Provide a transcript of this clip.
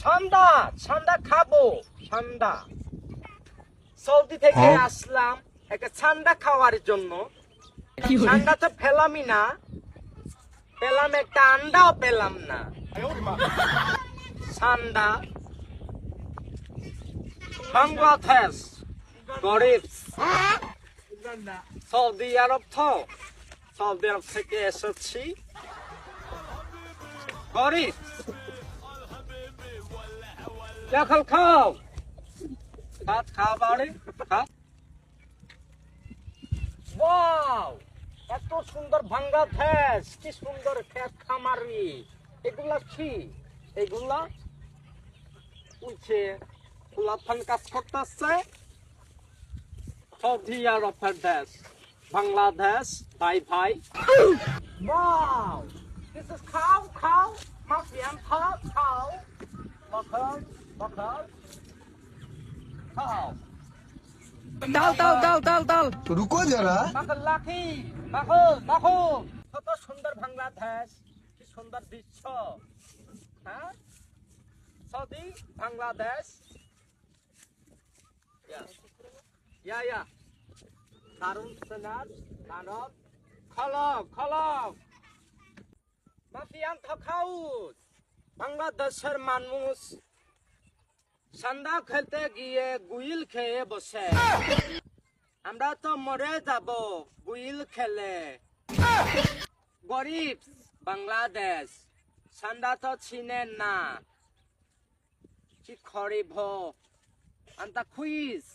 ঠান্ডা ঠান্ডা খাবো ঠান্ডা সৌদি থেকে আসলাম একটা ঠান্ডা খাওয়ার জন্য ঠান্ডা তো পেলামই না পেলাম একটা আন্ডাও পেলাম না ঠান্ডা বাংলাদেশ গরিব সৌদি আরব তো সৌদি আরব থেকে এসেছি গরিব এখন খাও ভাত খাও বাড়ি খাও ওয়াও এত সুন্দর বাংলাদেশ কি সুন্দর খেত খামারি এগুলা কি এগুলা উঠছে ফুলাফান কাজ করতেছে সৌদি আরবের দেশ বাংলাদেশ ভাই ভাই ওয়াও দিস ইজ খাও খাও মাফিয়ান খাও খাও বকর বকর খাও दाल तो रुको जरा বাকর লাখি বাকর বাকর কত সুন্দর বাংলাদেশ কি সুন্দর দৃশ্য হ্যাঁ সৌদি বাংলাদেশ ইয়া দারুন সেনার দানব খলক খলক মাফিয়ান খাউস বাংলাদেশের মানুষ সান্দা খেলতে গিয়ে গুইল খেয়ে বসে আমরা তো মরে যাব গুইল খেলে গরিব বাংলাদেশ সান্দা তো চিনে না কি খরিব আন্তা খুইজ